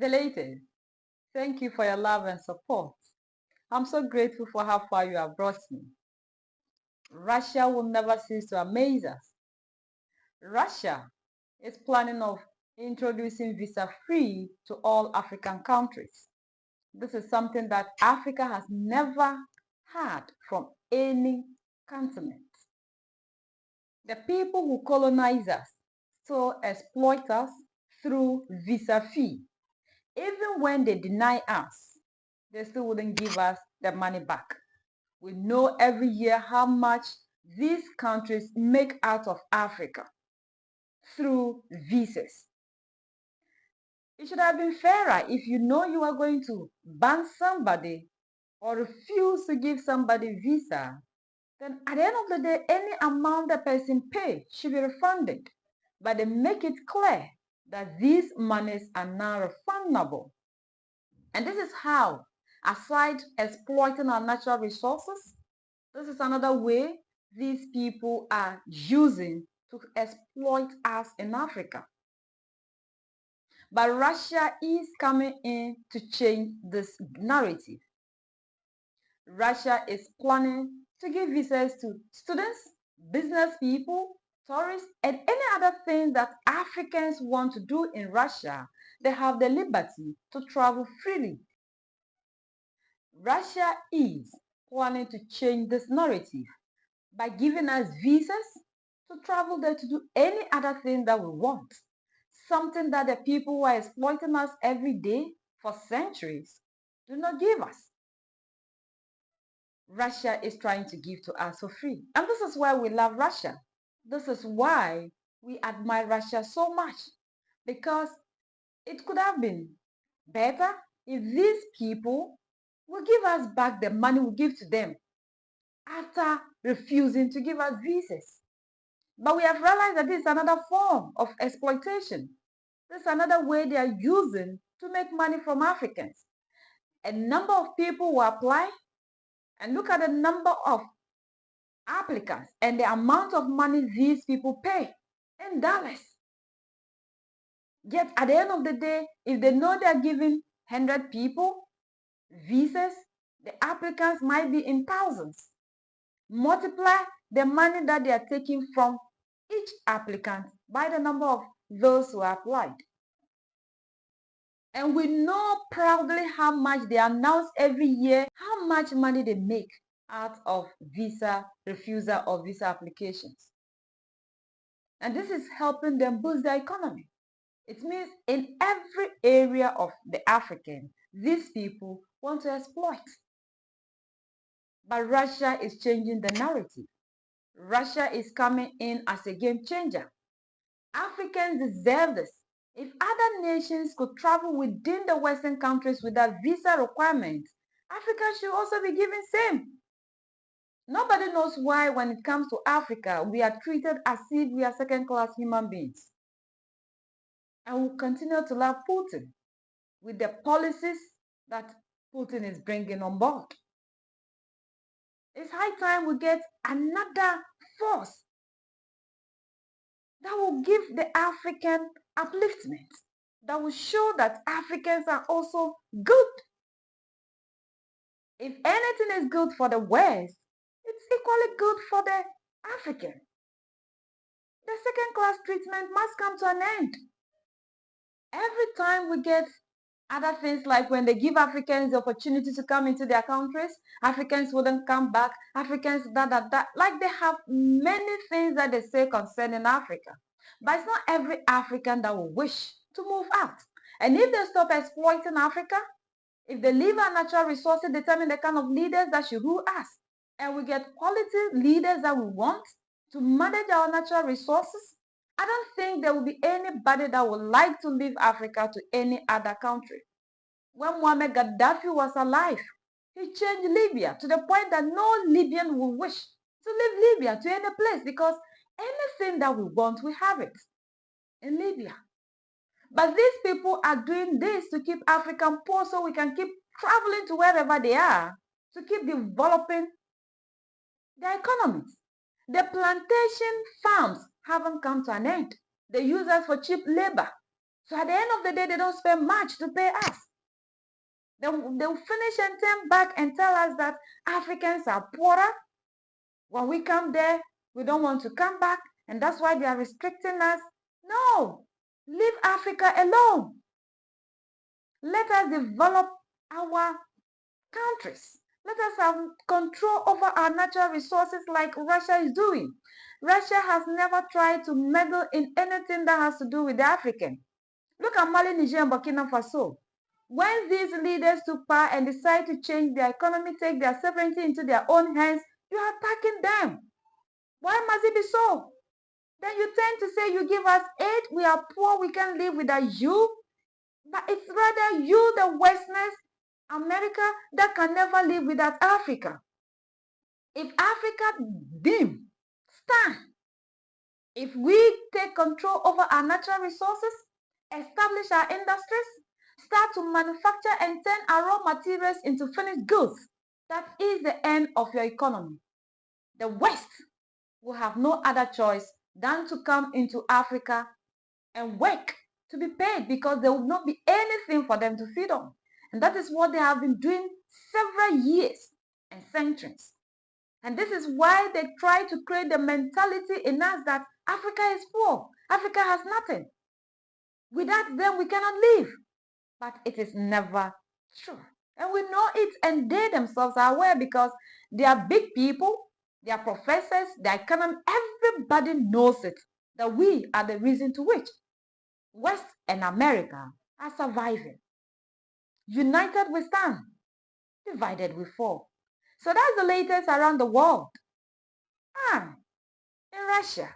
Delated, thank you for your love and support. I'm so grateful for how far you have brought me. Russia will never cease to amaze us. Russia is planning of introducing visa-free to all African countries. This is something that Africa has never had from any continent. The people who colonize us still exploit us through visa fee. Even when they deny us, they still wouldn't give us the money back. We know every year how much these countries make out of Africa through visas. It should have been fairer if you know you are going to ban somebody or refuse to give somebody visa, then at the end of the day, any amount the person pays should be refunded. But they make it clear that these monies are now refundable. And this is how, aside exploiting our natural resources, this is another way these people are using to exploit us in Africa. But Russia is coming in to change this narrative. Russia is planning to give visas to students, business people, tourists, and any other thing that Africans want to do in Russia. They have the liberty to travel freely. Russia is planning to change this narrative by giving us visas to travel there to do any other thing that we want. Something that the people who are exploiting us every day for centuries do not give us. Russia is trying to give to us for free. And this is why we love Russia. This is why we admire Russia so much. Because it could have been better if these people will give us back the money we give to them after refusing to give us visas. But we have realized that this is another form of exploitation. This is another way they are using to make money from Africans. A number of people will apply, and look at the number of applicants and the amount of money these people pay in dollars. Yet at the end of the day, if they know they are giving 100 people visas, the applicants might be in thousands. Multiply the money that they are taking from each applicant by the number of those who applied. And we know proudly how much they announce every year, how much money they make out of visa refusal or visa applications. And this is helping them boost their economy. It means in every area of the African, these people want to exploit. But Russia is changing the narrative. Russia is coming in as a game changer. Africans deserve this. If other nations could travel within the Western countries without visa requirements, Africa should also be given same. Nobody knows why when it comes to Africa, we are treated as if we are second-class human beings. And we'll continue to love Putin with the policies that Putin is bringing on board. It's high time we get another force that will give the African upliftment, that will show that Africans are also good. If anything is good for the West, it's equally good for the African. The second-class treatment must come to an end. Every time we get other things like when they give Africans the opportunity to come into their countries, Africans wouldn't come back, Africans like they have many things that they say concerning Africa. But it's not every African that will wish to move out. And if they stop exploiting Africa, if they leave our natural resources determine the kind of leaders that should rule us, and we get quality leaders that we want to manage our natural resources, I don't think there will be anybody that would like to leave Africa to any other country. When Muammar Gaddafi was alive, he changed Libya to the point that no Libyan will wish to leave Libya to any place because anything that we want, we have it in Libya. But these people are doing this to keep African poor so we can keep traveling to wherever they are to keep developing their economies. The plantation farms haven't come to an end. They use us for cheap labor. So at the end of the day, they don't spend much to pay us. They'll finish and turn back and tell us that Africans are poorer. When we come there, we don't want to come back, and that's why they are restricting us. No, leave Africa alone. Let us develop our countries. Let us have control over our natural resources like Russia is doing. Russia has never tried to meddle in anything that has to do with the African. Look at Mali, Niger, and Burkina Faso. When these leaders took power and decide to change their economy, take their sovereignty into their own hands, you are attacking them. Why must it be so? Then you tend to say you give us aid, we are poor, we can't live without you. But it's rather you, the Westerners, America, that can never live without Africa. If Africa stand, if we take control over our natural resources, establish our industries, start to manufacture and turn our raw materials into finished goods, that is the end of your economy. The West will have no other choice than to come into Africa and work to be paid, because there will not be anything for them to feed on. And that is what they have been doing several years and centuries. And this is why they try to create the mentality in us that Africa is poor. Africa has nothing. Without them, we cannot live. But it is never true. And we know it, and they themselves are aware, because they are big people, they are professors, their economy, everybody knows it, that we are the reason to which West and America are surviving. United we stand, divided we fall. So that's the latest around the world. In Russia,